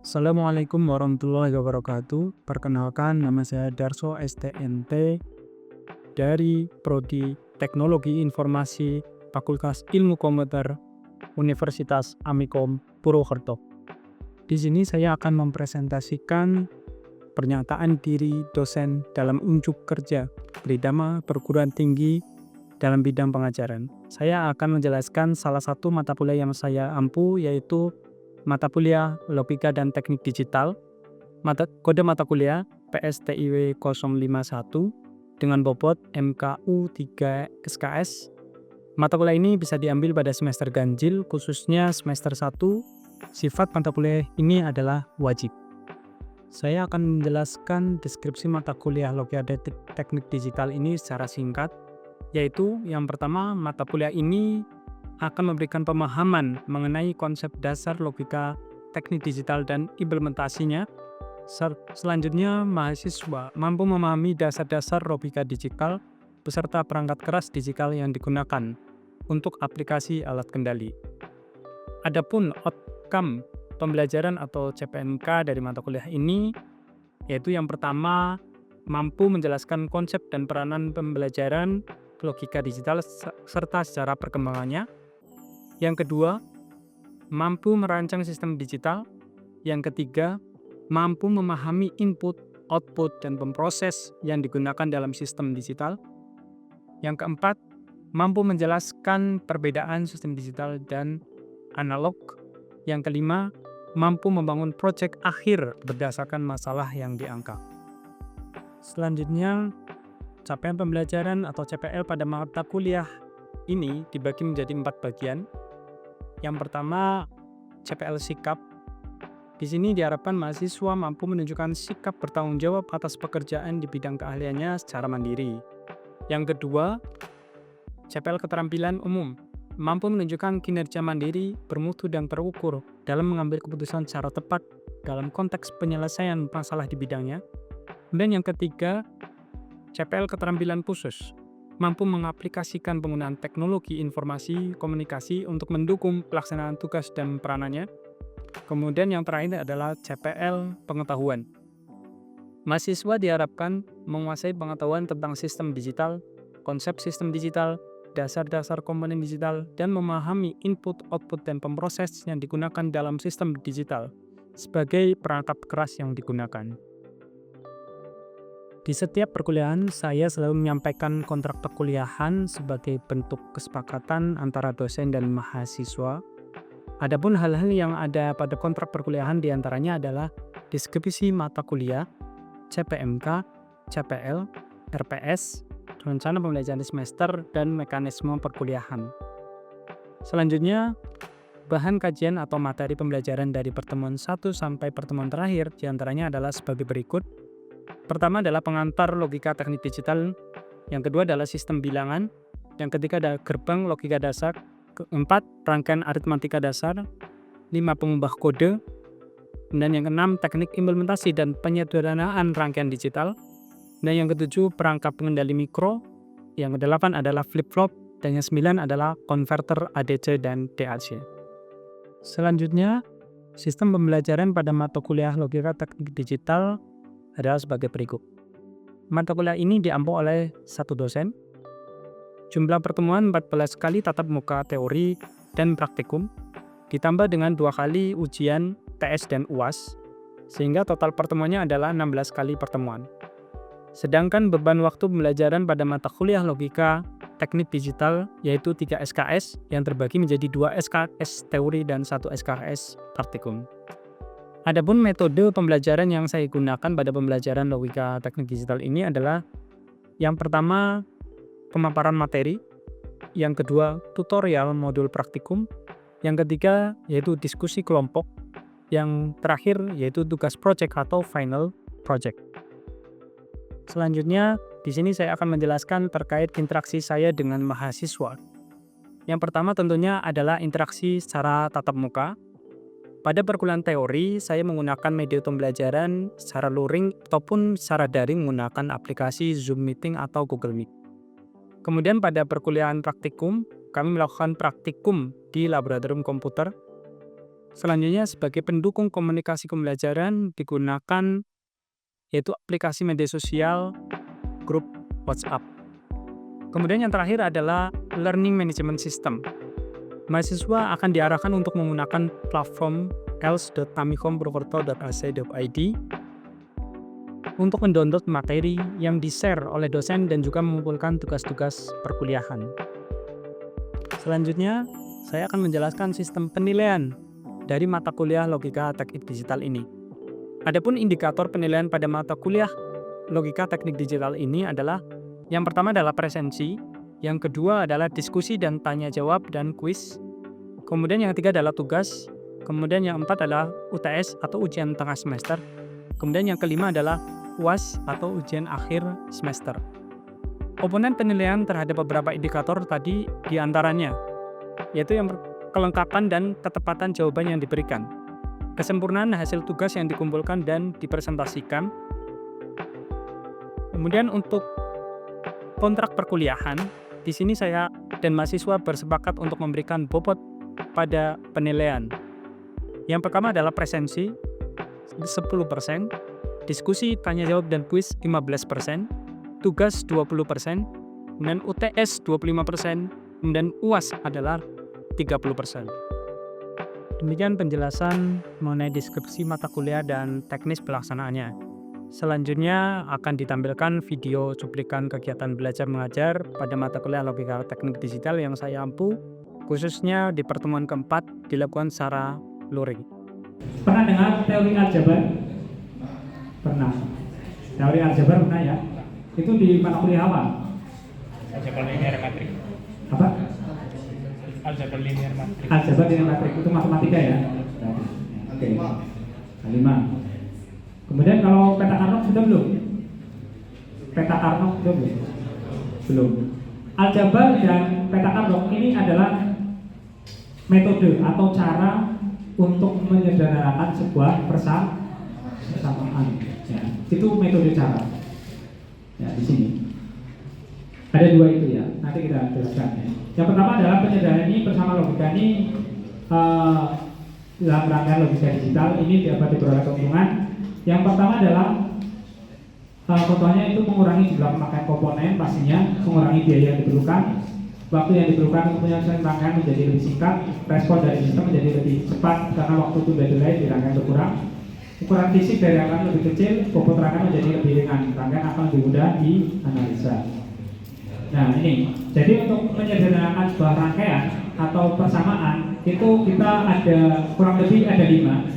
Assalamualaikum warahmatullahi wabarakatuh. Perkenalkan, nama saya Darso STNT dari Prodi Teknologi Informasi Fakultas Ilmu Komputer Universitas Amikom Purwokerto. Di sini saya akan mempresentasikan pernyataan diri dosen dalam unjuk kerja Tridharma Perguruan Tinggi dalam bidang pengajaran. Saya akan menjelaskan salah satu mata kuliah yang saya ampu, yaitu mata kuliah Logika dan Teknik Digital, kode mata kuliah PSTIW 051 dengan bobot MKU 3 SKS. Mata kuliah ini bisa diambil pada semester ganjil, khususnya semester 1. Sifat mata kuliah ini adalah wajib. Saya akan menjelaskan deskripsi mata kuliah Logika dan Teknik Digital ini secara singkat, yaitu yang pertama, mata kuliah ini akan memberikan pemahaman mengenai konsep dasar logika teknik digital dan implementasinya. Selanjutnya, mahasiswa mampu memahami dasar-dasar logika digital beserta perangkat keras digital yang digunakan untuk aplikasi alat kendali. Adapun outcome pembelajaran atau CPNK dari mata kuliah ini, yaitu yang pertama, mampu menjelaskan konsep dan peranan pembelajaran logika digital serta secara perkembangannya. Yang kedua, mampu merancang sistem digital. Yang ketiga, mampu memahami input, output, dan pemproses yang digunakan dalam sistem digital. Yang keempat, mampu menjelaskan perbedaan sistem digital dan analog. Yang kelima, mampu membangun proyek akhir berdasarkan masalah yang diangkat. Selanjutnya, capaian pembelajaran atau CPL pada mata kuliah ini dibagi menjadi 4 bagian. Yang pertama, CPL sikap. Di sini diharapkan mahasiswa mampu menunjukkan sikap bertanggung jawab atas pekerjaan di bidang keahliannya secara mandiri. Yang kedua, CPL keterampilan umum. Mampu menunjukkan kinerja mandiri, bermutu, dan terukur dalam mengambil keputusan secara tepat dalam konteks penyelesaian masalah di bidangnya. Dan yang ketiga, CPL keterampilan khusus. Mampu mengaplikasikan penggunaan teknologi informasi komunikasi untuk mendukung pelaksanaan tugas dan peranannya. Kemudian yang terakhir adalah CPL pengetahuan. Mahasiswa diharapkan menguasai pengetahuan tentang sistem digital, konsep sistem digital, dasar-dasar komponen digital, dan memahami input, output, dan pemproses yang digunakan dalam sistem digital sebagai perangkat keras yang digunakan. Di setiap perkuliahan, saya selalu menyampaikan kontrak perkuliahan sebagai bentuk kesepakatan antara dosen dan mahasiswa. Adapun hal-hal yang ada pada kontrak perkuliahan diantaranya adalah deskripsi mata kuliah, CPMK, CPL, RPS, rencana pembelajaran semester, dan mekanisme perkuliahan. Selanjutnya, bahan kajian atau materi pembelajaran dari pertemuan 1 sampai pertemuan terakhir diantaranya adalah sebagai berikut. Pertama adalah pengantar logika teknik digital, yang kedua adalah sistem bilangan, yang ketiga adalah gerbang logika dasar, keempat rangkaian aritmatika dasar, 5 pengubah kode, dan yang keenam teknik implementasi dan penyederhanaan rangkaian digital, dan yang ketujuh perangkat pengendali mikro, yang kedelapan adalah flip-flop, dan yang sembilan adalah konverter ADC dan DAC. Selanjutnya, sistem pembelajaran pada mata kuliah logika teknik digital adalah sebagai berikut. Mata kuliah ini diampu oleh satu dosen. Jumlah pertemuan 14 kali tatap muka teori dan praktikum, ditambah dengan 2 kali ujian TS dan UAS, sehingga total pertemuannya adalah 16 kali pertemuan. Sedangkan beban waktu pembelajaran pada mata kuliah logika teknik digital yaitu 3 SKS yang terbagi menjadi 2 SKS teori dan 1 SKS praktikum. Adapun metode pembelajaran yang saya gunakan pada pembelajaran logika teknik digital ini adalah yang pertama, pemaparan materi, yang kedua, tutorial modul praktikum, yang ketiga, yaitu diskusi kelompok, yang terakhir, yaitu tugas project atau final project. Selanjutnya, di sini saya akan menjelaskan terkait interaksi saya dengan mahasiswa. Yang pertama tentunya adalah interaksi secara tatap muka. Pada perkuliahan teori, saya menggunakan media pembelajaran secara luring ataupun secara daring menggunakan aplikasi Zoom Meeting atau Google Meet. Kemudian pada perkuliahan praktikum, kami melakukan praktikum di laboratorium komputer. Selanjutnya sebagai pendukung komunikasi pembelajaran digunakan yaitu aplikasi media sosial, grup WhatsApp. Kemudian yang terakhir adalah Learning Management System. Mahasiswa akan diarahkan untuk menggunakan platform els.tamihom.purwokerto.ac.id untuk mendownload materi yang di-share oleh dosen dan juga mengumpulkan tugas-tugas perkuliahan. Selanjutnya, saya akan menjelaskan sistem penilaian dari mata kuliah Logika Teknik Digital ini. Adapun indikator penilaian pada mata kuliah Logika Teknik Digital ini adalah yang pertama adalah presensi, yang kedua adalah diskusi dan tanya jawab dan kuis, kemudian yang ketiga adalah tugas, kemudian yang keempat adalah UTS atau ujian tengah semester, kemudian yang kelima adalah UAS atau ujian akhir semester. Komponen penilaian terhadap beberapa indikator tadi diantaranya, yaitu yang kelengkapan dan ketepatan jawaban yang diberikan, kesempurnaan hasil tugas yang dikumpulkan dan dipresentasikan. Kemudian untuk kontrak perkuliahan, di sini saya dan mahasiswa bersepakat untuk memberikan bobot pada penilaian. Yang pertama adalah presensi 10%, diskusi, tanya jawab dan kuis 15%, tugas 20%, kemudian UTS 25%, kemudian UAS adalah 30%. Demikian penjelasan mengenai deskripsi mata kuliah dan teknis pelaksanaannya. Selanjutnya akan ditampilkan video cuplikan kegiatan belajar mengajar pada mata kuliah Logika Teknik Digital yang saya ampu, khususnya di pertemuan keempat dilakukan secara luring. Pernah dengar teori aljabar? Pernah. Teori aljabar pernah ya? Itu di mata kuliah apa? Aljabar linear matrik. Apa? Aljabar linear matrik. Aljabar linear matrik itu matematika ya? Oke. Kelima. Kemudian kalau peta Carnot sudah belum? Peta Carnot sudah belum? Belum. Aljabar dan peta Carnot ini adalah metode atau cara untuk menyederhanakan sebuah persamaan. Ya, itu metode cara. Ya, di sini ada dua itu ya. Nanti kita jelaskan ya. Yang pertama adalah penyederhanaan ini bersama logika ini dalam rangkaian logika digital ini dapat diperoleh keuntungan. Yang pertama adalah contohnya itu mengurangi jumlah pemakaian komponen, pastinya mengurangi biaya yang diperlukan, waktu yang diperlukan untuk penyelesaian rangkaian menjadi lebih singkat, respon dari sistem menjadi lebih cepat karena waktu tunda delay di rangkaian berkurang, ukuran fisik dari rangkaian lebih kecil, bobot rangkaian menjadi lebih ringan, rangkaian akan lebih mudah dianalisa. Nah ini, jadi untuk menyederhanakan sebuah rangkaian atau persamaan itu kita ada kurang lebih ada 5.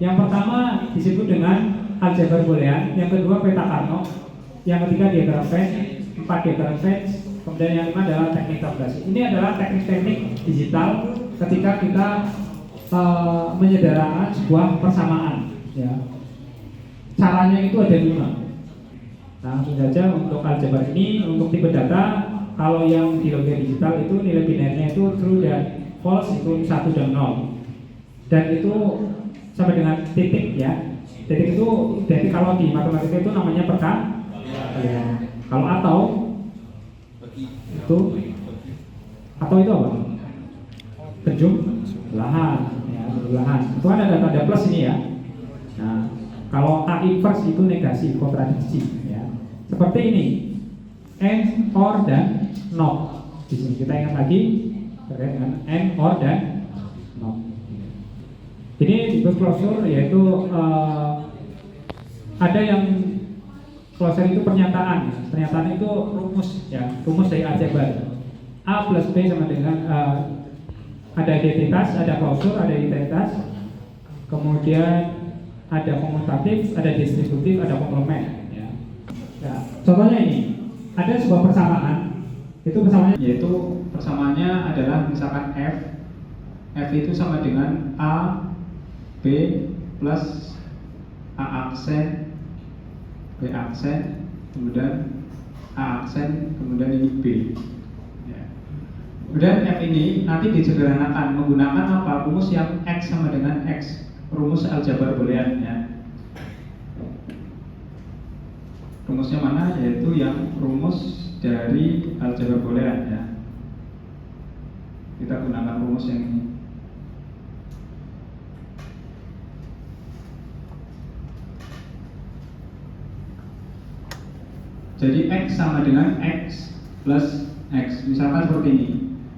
Yang pertama disebut dengan aljabar boolean, yang kedua peta Carnot, yang ketiga diagram Venn, 4 diagram Venn, kemudian yang 5 adalah teknik tabulasi. Ini adalah teknik-teknik digital ketika kita menyederhanakan sebuah persamaan. Ya. Caranya itu ada 5. Langsung saja untuk aljabar ini, untuk tipe data, kalau yang di logika digital itu nilai binarnya itu true dan false itu 1 dan 0. Dan itu sama dengan titik ya. Titik itu jadi kalau di matematika itu namanya perkalian. Kalau atau itu apa? Penjumlahan ya, penjumlahan. Itu kan ada tanda plus ini ya. Nah, kalau A inverse itu negasi, kontradiksi ya. Seperti ini. And, or, dan not. Di sini kita ingat lagi terkait dengan and, or, dan not. Ini tipe closure yaitu ada yang closure itu pernyataan. Pernyataan itu rumus ya, rumus dari aljabar. A plus B sama dengan ada identitas, ada closure, ada identitas. Kemudian ada komutatif, ada distributif, ada komplement ya. Ya, contohnya ini. Ada sebuah persamaan. Itu persamaannya yaitu persamaannya adalah misalkan F. F itu sama dengan A B plus A aksen B aksen kemudian A aksen kemudian ini B ya. Kemudian F ini nanti disederhanakan menggunakan apa? Rumus yang X sama dengan X, rumus aljabar boolean ya. Rumusnya mana? Yaitu yang rumus dari aljabar boolean ya. Kita gunakan rumus yang ini. Jadi X sama dengan X plus X. Misalkan seperti ini.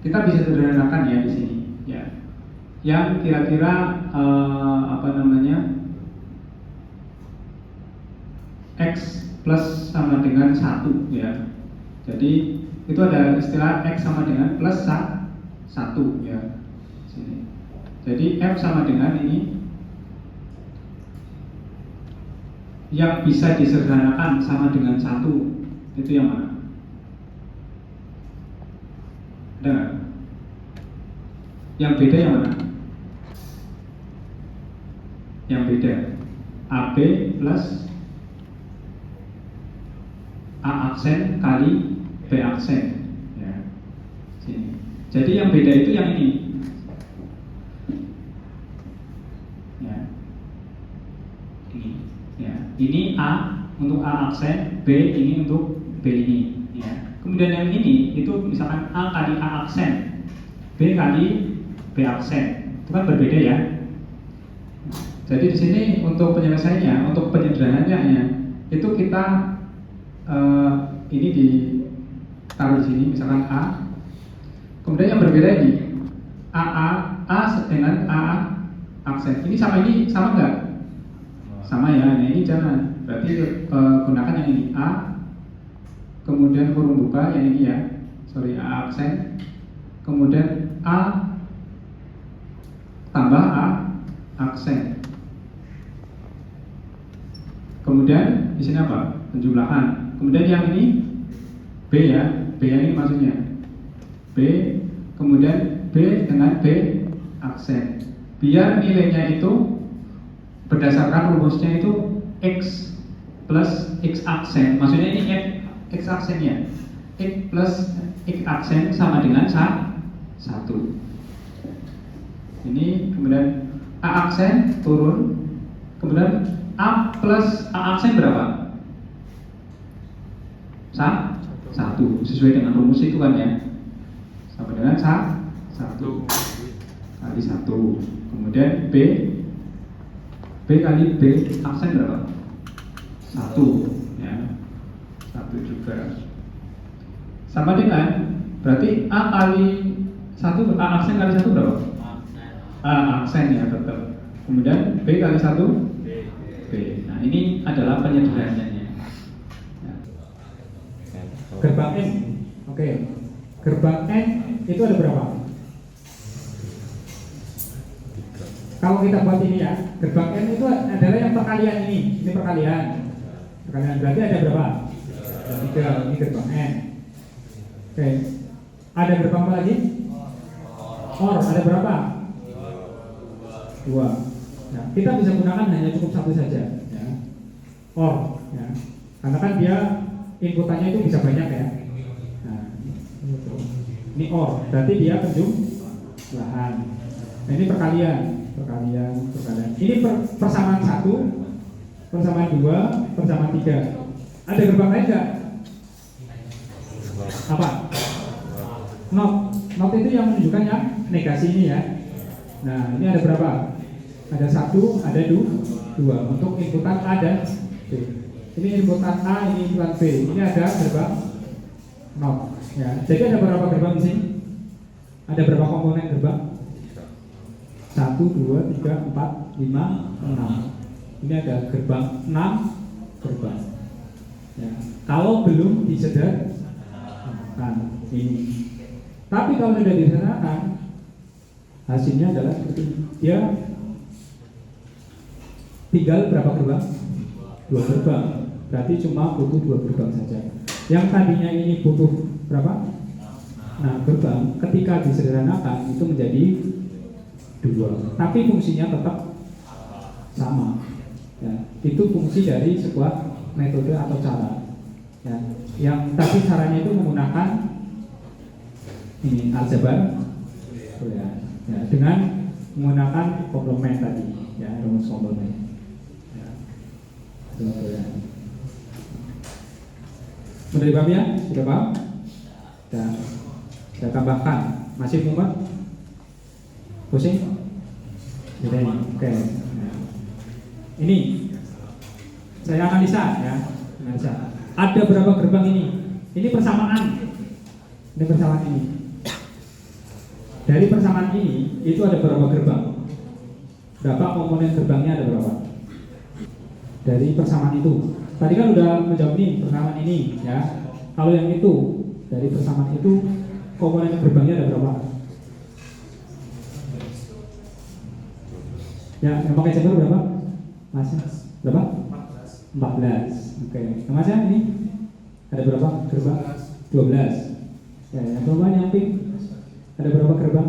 Kita bisa sederhanakan ya di sini. Ya. Yang kira-kira X plus sama dengan 1 ya. Jadi itu ada istilah X sama dengan plus 1 ya. Sini. Jadi F sama dengan ini yang bisa disederhanakan sama dengan 1 itu yang mana? Ada nggak? Yang beda yang mana? Yang beda AB plus A aksen kali B aksen ya. Sini. Jadi yang beda itu yang ini ya. Ini A untuk A aksen, B ini untuk B ini ya. Kemudian yang ini itu misalkan A kali A aksen, B kali B aksen. Itu kan berbeda ya. Jadi di sini untuk penyelesaiannya, untuk penyederhanaannya itu kita ini ditaruh di sini misalkan A. Kemudian yang berbeda ini A dengan A aksen. Ini sama enggak? Sama ya, nah ini jangan. Berarti gunakan yang ini A, kemudian kurung buka yang ini ya, A aksen, kemudian A tambah A aksen. Kemudian di sini apa? Penjumlahan. Kemudian yang ini B ya, B yang ini maksudnya B, kemudian B dengan B aksen. Biar nilainya itu berdasarkan rumusnya itu X plus X aksen. Maksudnya ini X aksennya X plus X aksen sama dengan 1. Ini kemudian A aksen turun. Kemudian A plus A aksen berapa? 1. Sesuai dengan rumus itu kan ya. Sama dengan 1 kali 1. Kemudian B kali B aksen berapa? 1 ya. 1 juga. Sama dengan berarti A kali 1, A aksen kali 1 berapa? A aksen ya tetap. Kemudian B kali 1 B. Nah, ini adalah penyederhanaannya. Ya. Gerbang N. Oke. Gerbang N itu ada berapa? Kalau kita buat ini ya, gerbang N itu adalah yang perkalian ini perkalian. Perkalian berarti ada berapa? Ada 3, ini gerbang N. Oke. Ada berapa lagi? OR ada berapa? 2. Nah, kita bisa gunakan hanya cukup 1 saja ya. OR ya. Karena kan dia inputannya itu bisa banyak ya. Nah, ini OR, berarti dia penjumlahan. Nah, ini perkalian. Ini persamaan 1, persamaan 2, persamaan 3. Ada gerbang lain enggak? Apa? Not itu yang menunjukkan yang negasi ini ya. Nah, ini ada berapa? Ada 1, ada 2. Untuk inputan A dan B. Ini inputan A, ini inputan B. Ini ada gerbang not. Ya. Jadi ada berapa gerbang di sini? Ada berapa komponen gerbang? 1, 2, 3, 4, 5, 6. Ini ada gerbang 6 gerbang. Ya. Kalau belum disederhanakan ini. Tapi kalau sudah disederhanakan, hasilnya adalah seperti ini. Dia tinggal berapa gerbang? 2 gerbang. Berarti cuma butuh 2 gerbang saja. Yang tadinya ini butuh berapa? Nah, gerbang ketika disederhanakan itu menjadi 2. Tapi fungsinya tetap sama. Ya, itu fungsi dari sebuah metode atau cara. Ya, yang tapi caranya itu menggunakan ini aljabar. Ya, dengan menggunakan komplement tadi, ya, rumus komplement. Sudah dipaham ya? Sudah paham? Sudah tambahkan. Masih mumet? Pusing? Oke. Ini saya analisa ya, analisa. ada berapa gerbang ini? Ini persamaan. Ini persamaan ini. Dari persamaan ini itu ada berapa gerbang? Berapa komponen gerbangnya ada berapa? Dari persamaan itu. Tadi kan udah menjawab nih persamaan ini ya. Kalau yang itu dari persamaan itu komponen gerbangnya ada berapa? Ya, yang pakai jempol berapa? Mas, berapa? 14. Oke. Mas ini ada berapa gerbang? 12. Ya, yang coba yang pink ada berapa gerbang?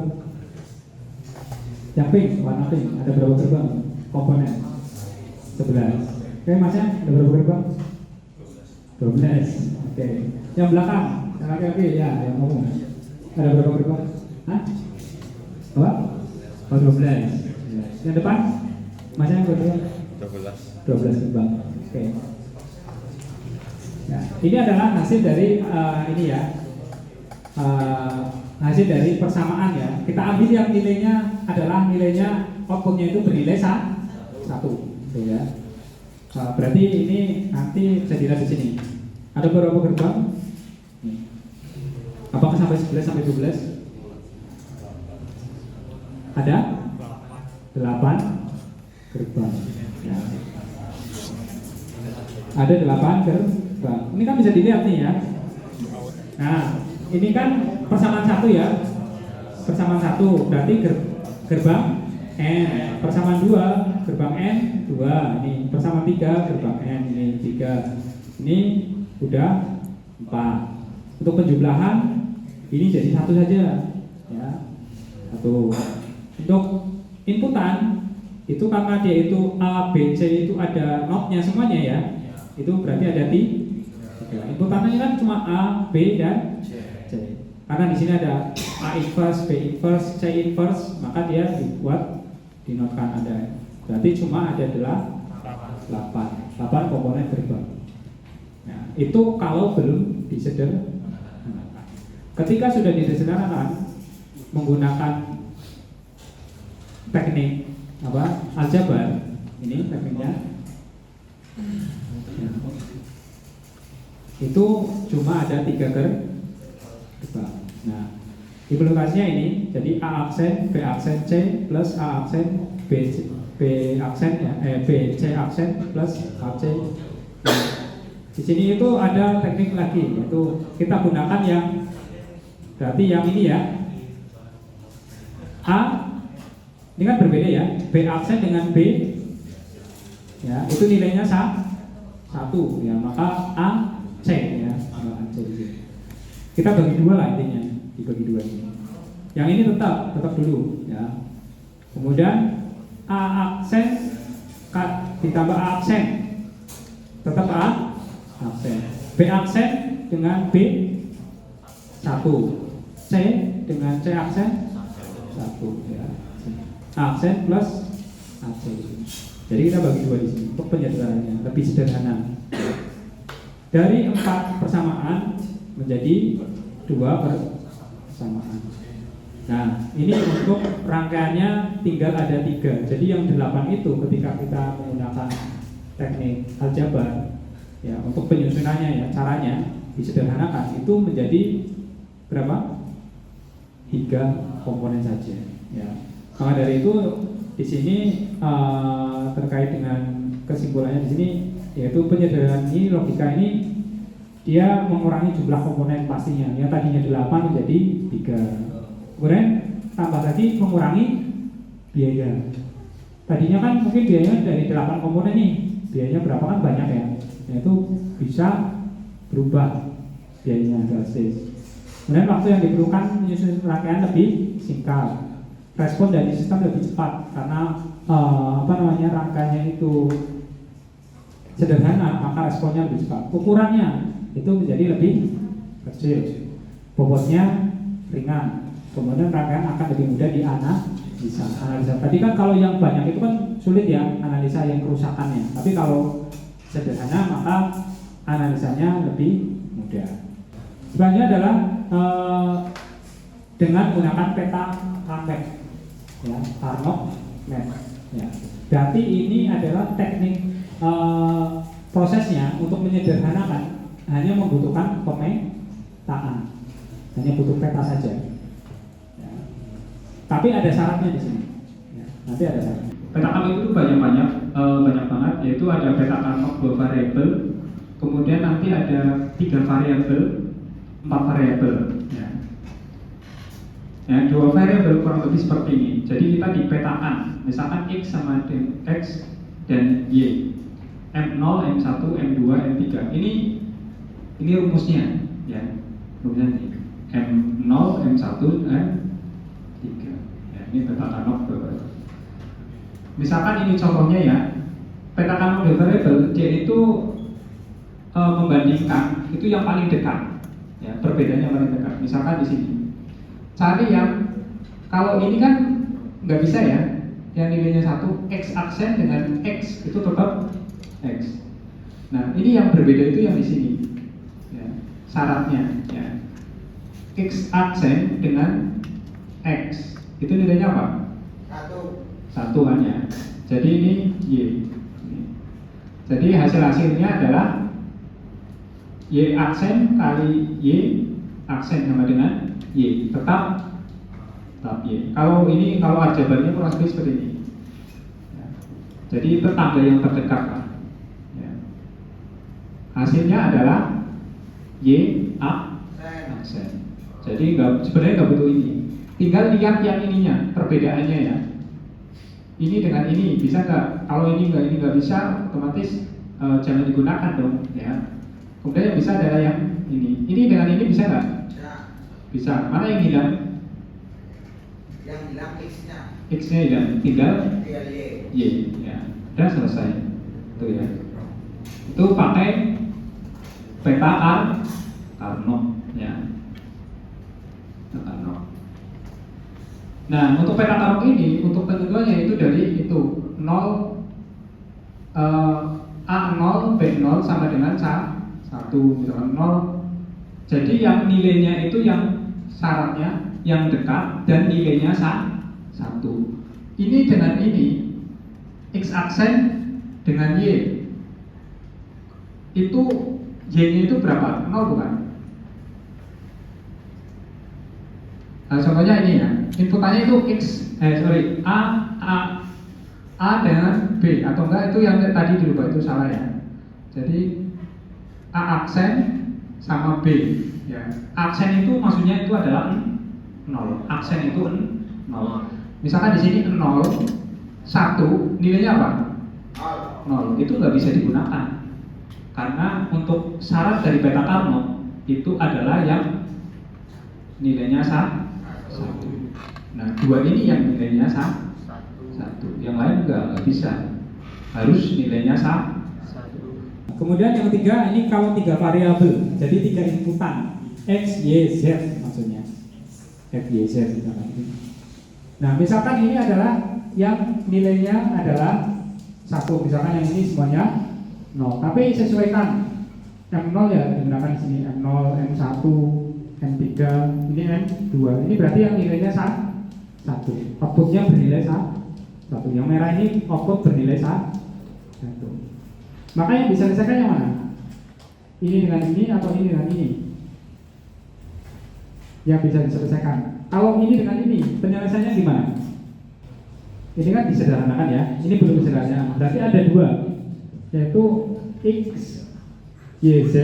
Yang pink, warna pink ada berapa gerbang? Komponen 11. Oke, Masnya ada berapa gerbang? 12. Oke. Yang belakang, yang laki-laki ya, yang ngomong. Ada berapa gerbang? Hah? Apa? Oh, 12. Yang depan? Masnya yang berapa? 12 gerbang. Oke. Ya, ini adalah hasil dari ini ya. Hasil dari persamaan ya. Kita ambil yang nilainya adalah nilainya outputnya itu bernilai 1. Ya. Berarti ini nanti bisa dilihat di sini. Ada berapa gerbang? Apakah sampai 11 sampai 12? Ada 8 gerbang. Ya. Ada 8 gerbang. Ini kan bisa dilihat nih ya. Nah, ini kan persamaan 1 ya. Persamaan 1 berarti gerbang N. Persamaan 2 gerbang N 2. Ini persamaan 3 gerbang N ini 3. Ini udah 4. Untuk penjumlahan ini jadi 1 saja ya. 1. Untuk inputan itu karena dia itu A, B, C itu ada notnya semuanya ya. Itu berarti ada 3. Inputannya kan cuma A, B dan C. Karena di sini ada A inverse, B inverse, C inverse, maka dia dibuat dinotkan ada. Berarti cuma ada 8 komponen gerbang. Nah, itu kalau belum disederhanakan. Ketika sudah disederhanakan menggunakan teknik aljabar, ini tekniknya ya. Itu cuma ada 3 gerbang. Nah, implikasinya ini jadi A aksen, B aksen, C plus A aksen, B aksen ya, B C aksen plus AC. Nah, di sini itu ada teknik lagi, yaitu kita gunakan yang berarti yang ini ya. A ini kan berbeda ya, B aksen dengan B ya, itu nilainya 1 ya, maka A C ya, A C di sini. Kita bagi 2 lah intinya, dibagi 2 ini. Yang ini tetap dulu ya. Kemudian A aksen ditambah A aksen tetap A aksen. B aksen dengan B 1. C dengan C aksen 1 ya. Aksen plus AC. Jadi kita bagi 2 di sini untuk penyederhanaannya lebih sederhana. Dari 4 persamaan menjadi 2 persamaan. Nah, ini untuk rangkaiannya tinggal ada 3. Jadi yang 8 itu ketika kita menggunakan teknik aljabar ya, untuk penyusunannya ya, caranya disederhanakan itu menjadi berapa? 3 komponen saja ya. Maka dari itu di sini terkait dengan kesimpulannya di sini yaitu penyederhanaan ini, logika ini dia mengurangi jumlah komponen pastinya. Yang tadinya 8 menjadi 3. Kemudian tambah lagi mengurangi biaya. Tadinya kan mungkin biayanya dari 8 komponen nih, biayanya berapa kan banyak ya. Yaitu bisa berubah biayanya drastis. Kemudian waktu yang diperlukan menyusun rangkaian lebih singkat. Respon dari sistem lebih cepat karena rangkaiannya itu sederhana, maka responnya lebih cepat. Ukurannya itu menjadi lebih kecil, bobotnya ringan, kemudian rangkaian akan lebih mudah dianalisa. Tadi kan kalau yang banyak itu kan sulit ya analisa yang kerusakannya, tapi kalau sederhana maka analisanya lebih mudah. Selanjutnya adalah dengan menggunakan peta Carnot ya, Carnot map ya. Berarti ini adalah teknik prosesnya untuk menyederhanakan hanya membutuhkan pemetaan, hanya butuh peta saja. Ya. Tapi ada syaratnya di sini. Ya, nanti ada syaratnya. Peta kami itu banyak banget, yaitu ada peta kami 2 variabel, kemudian nanti ada 3 variabel, 4 variabel. Ya. Ya, 2 variabel kurang lebih seperti ini. Jadi kita dipetakan, misalkan x sama dengan x dan y, m0, m1, m2, m3. Ini rumusnya, ya. Rumusnya ini m0, m1, m3. Ya, ini peta Carnot variabel. Misalkan ini contohnya ya, peta Carnot variabel dia itu membandingkan itu yang paling dekat, ya, perbedaannya paling dekat. Misalkan di sini, cari yang kalau ini kan nggak bisa ya, yang nilainya 1, x aksen dengan x itu tetap x. Nah ini yang berbeda itu yang di sini, ya, syaratnya, ya, x aksen dengan x itu nilainya apa? 1 kan ya. Jadi ini y. Jadi hasilnya adalah y aksen kali y aksen sama dengan y, tetap y. Kalau aljabarnya kurang lebih seperti ini. Ya. Jadi tetangga yang terdekat lah. Ya. Hasilnya adalah y aksen. Jadi sebenarnya nggak butuh ini. Tinggal lihat yang ininya, perbedaannya ya. Ini dengan ini bisa nggak? Kalau ini nggak bisa, otomatis jangan digunakan dong, ya. Kemudian yang bisa adalah yang ini. Ini dengan ini bisa nggak? Bisa. Mana yang hilang? Yang hilang x-nya. X-nya hilang, tinggal Y. ya. Dan selesai. Itu ya. Itu pakai peta Carnot, ya. Carnot. Nah, untuk peta Carnot ini, untuk ketentuannya itu dari itu 0 A0 B0 sama dengan 1, misalkan 0. Jadi yang nilainya itu yang syaratnya yang dekat dan nilainya 1. Ini dengan ini x aksen dengan y. Itu y-nya itu berapa? 0 bukan? Nah, contohnya ini ya. Inputannya itu A dengan B atau enggak, itu yang tadi dirubah itu salah ya. Jadi A aksen sama B, ya. Aksen itu maksudnya itu adalah 0. Aksen itu 0. Misalkan di sini 0, 1, nilainya apa? 0. Itu nggak bisa digunakan. Karena untuk syarat dari peta Carnot itu adalah yang nilainya 1. Nah, 2 ini yang nilainya 1. Yang lain nggak bisa. Harus nilainya 1. Kemudian yang ketiga, ini kalau 3 variabel, jadi 3 inputan, x, y, z maksudnya, f, y, z. Nah, misalkan ini adalah yang nilainya adalah 1, misalkan yang ini semuanya 0, tapi sesuaikan M0 ya digunakan di sini, M0, M1, M3, ini M2, ini berarti yang nilainya 1, outputnya bernilai 1. Yang merah ini output bernilai 1. Maka yang bisa diselesaikan yang mana? Ini dengan ini atau ini dengan ini? Yang bisa diselesaikan. Kalau ini dengan ini, penyelesaiannya gimana? Ini kan disederhanakan ya. Ini belum sederhana. Berarti ada 2, yaitu x, y, z.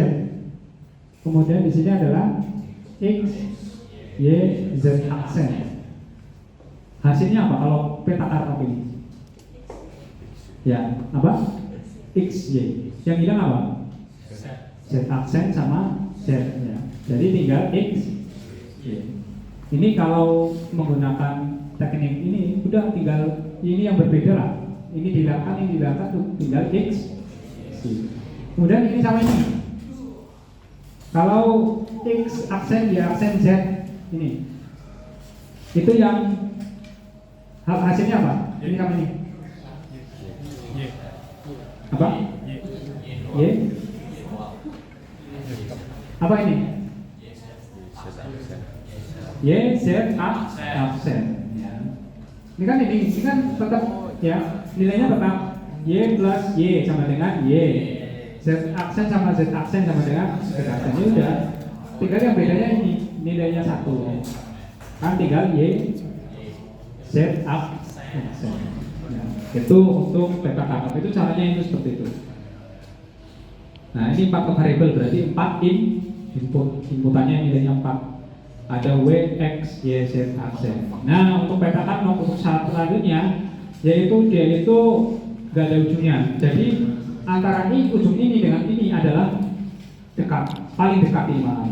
Kemudian di sini adalah x, y, z aksen. Hasilnya apa kalau peta Carnot ini? Ya, apa? X, Y. Yang hilang apa? Z aksen sama Z, ya. Jadi tinggal X, Y. Ini kalau menggunakan teknik ini udah tinggal ini yang berbeda lah. Ini dihilangkan tuh tinggal X, Y. Kemudian ini sama ini. Kalau X aksen, Y aksen, Z ini. Itu yang hasilnya apa? Ini sama ini. Apa? Y? Apa ini? Y, Z, aksen. Ya. Ini kan tetap ya, nilainya tetap Y plus Y sama dengan Y. Z aksen sama Z aksen sama dengan Z aksen. Ya udah, tinggal yang bedanya ini nilainya 1. Kan tinggal Y Z aksen. Ya, itu untuk peta kakap itu caranya itu seperti itu. Nah ini 4 variabel berarti 4 inputannya nilainya 4. Ada W, X, Y, Z aksen. Nah untuk peta kakap untuk syarat selanjutnya yaitu dia itu gak ada ujungnya. Jadi antara ini ujung ini dengan ini adalah dekat, paling dekat ini malah.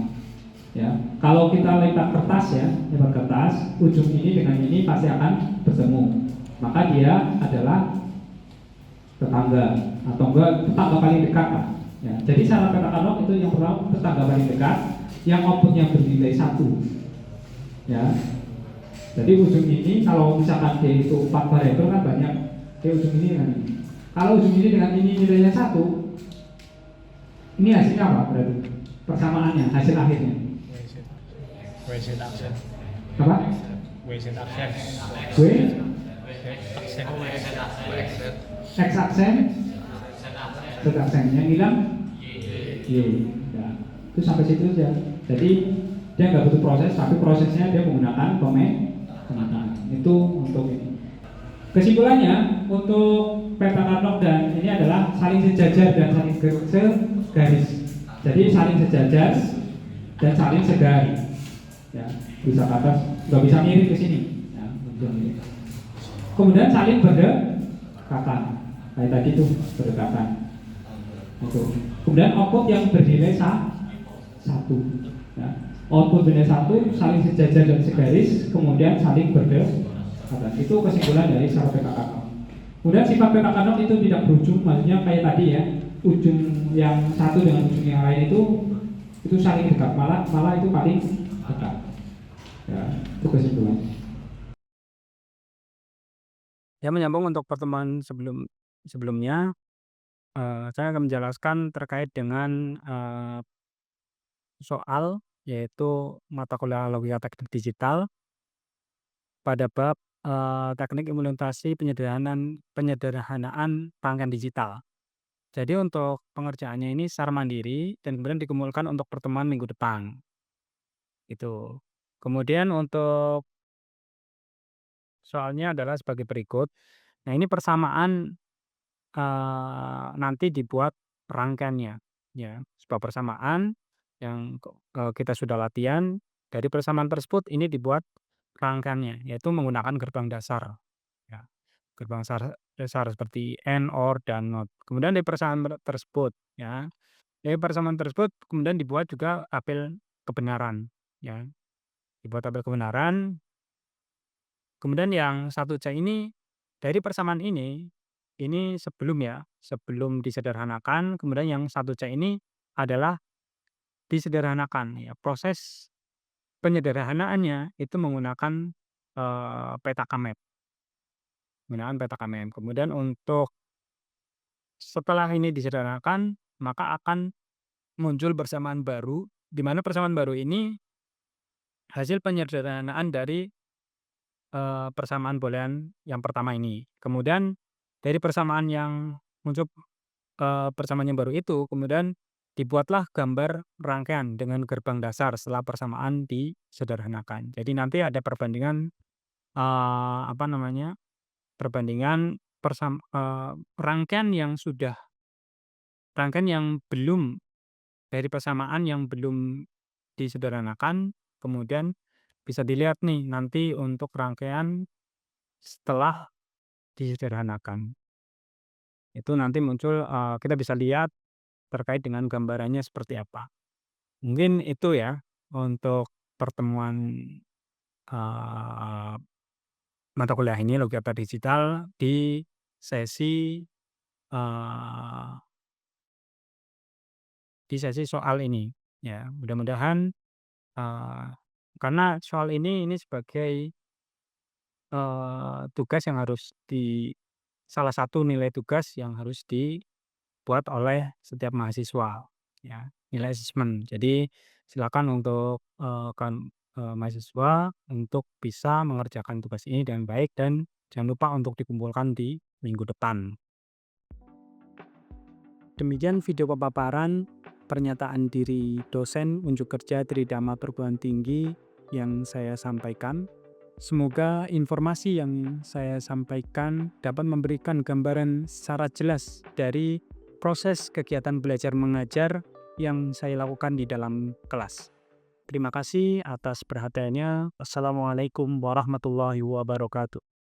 Ya, kalau kita lipat kertas ya, lipat kertas, ujung ini dengan ini pasti akan bertemu. Maka dia adalah tetangga atau enggak tetangga paling dekat lah. Ya, jadi cara peta katalog itu yang pertama tetangga paling dekat, yang outputnya bernilai 1. Ya, jadi ujung ini kalau misalkan dia itu 4 variabel kan banyak, ujung ini dengan ini. Kalau ujung ini dengan ini nilainya 1, ini hasilnya apa berarti? Persamaannya, hasil akhirnya. WZ aksen. Apa? WZ aksen. W, Aksen. X aksen, Z aksen. Yang hilang Y. Ya, itu sampai situ ya. Jadi dia nggak butuh proses, tapi prosesnya dia menggunakan pemetaan. Itu untuk ini. Kesimpulannya untuk peta katalog dan ini adalah saling sejajar dan saling segaris. Jadi saling sejajar dan saling segaris. Ya, bisa ke atas, nggak bisa miring ke sini. Ya, kemudian saling berdekatan, kayak tadi tuh berdekatan. Itu. Kemudian output yang bernilai 1. Ya. Output bernilai 1, saling sejajar dan segaris, kemudian saling berdekatan. Itu kesimpulan dari syarat peta katalog. Kemudian sifat peta katalog itu tidak berujung, maksudnya kayak tadi ya, ujung yang satu dengan ujung yang lain itu saling dekat, malah itu paling dekat. Ya, itu kesimpulan. Ya, menyambung untuk pertemuan sebelumnya, saya akan menjelaskan terkait dengan soal yaitu mata kuliah logika teknik digital pada bab teknik implementasi penyederhanaan rangkaian digital. Jadi untuk pengerjaannya ini secara mandiri dan kemudian dikumpulkan untuk pertemuan minggu depan. Itu. Kemudian untuk soalnya adalah sebagai berikut. Nah, ini persamaan nanti dibuat rangkaiannya, ya. Sebuah persamaan yang kita sudah latihan, dari persamaan tersebut ini dibuat rangkaiannya, yaitu menggunakan gerbang dasar, ya. Gerbang dasar seperti AND, OR, dan NOT. Kemudian dari persamaan tersebut, ya, dari persamaan tersebut kemudian dibuat juga tabel kebenaran, ya. Dibuat tabel kebenaran. Kemudian yang 1C ini, dari persamaan ini sebelum disederhanakan, kemudian yang 1C ini adalah disederhanakan ya. Proses penyederhanaannya itu menggunakan Petaka-map, Kemudian untuk setelah ini disederhanakan, maka akan muncul persamaan baru, di mana persamaan baru ini hasil penyederhanaan dari persamaan boolean yang pertama ini. Kemudian dari persamaan yang muncul persamaan yang baru itu, kemudian dibuatlah gambar rangkaian dengan gerbang dasar setelah persamaan disederhanakan. Jadi nanti ada perbandingan perbandingan rangkaian yang belum dari persamaan yang belum disederhanakan, kemudian bisa dilihat nih nanti untuk rangkaian setelah disederhanakan. Itu nanti muncul, kita bisa lihat terkait dengan gambarannya seperti apa. Mungkin itu ya untuk pertemuan eee, mata kuliah ini logika digital di sesi eee, soal ini ya. Mudah-mudahan karena soal ini sebagai tugas yang harus salah satu nilai tugas yang harus dibuat oleh setiap mahasiswa ya, nilai asesmen. Jadi silakan untuk mahasiswa untuk bisa mengerjakan tugas ini dengan baik dan jangan lupa untuk dikumpulkan di minggu depan. Demikian video pemaparan pernyataan diri dosen unjuk kerja Tridharma Perguruan Tinggi yang saya sampaikan. Semoga informasi yang saya sampaikan dapat memberikan gambaran secara jelas dari proses kegiatan belajar mengajar yang saya lakukan di dalam kelas. Terima kasih atas perhatiannya. Assalamualaikum warahmatullahi wabarakatuh.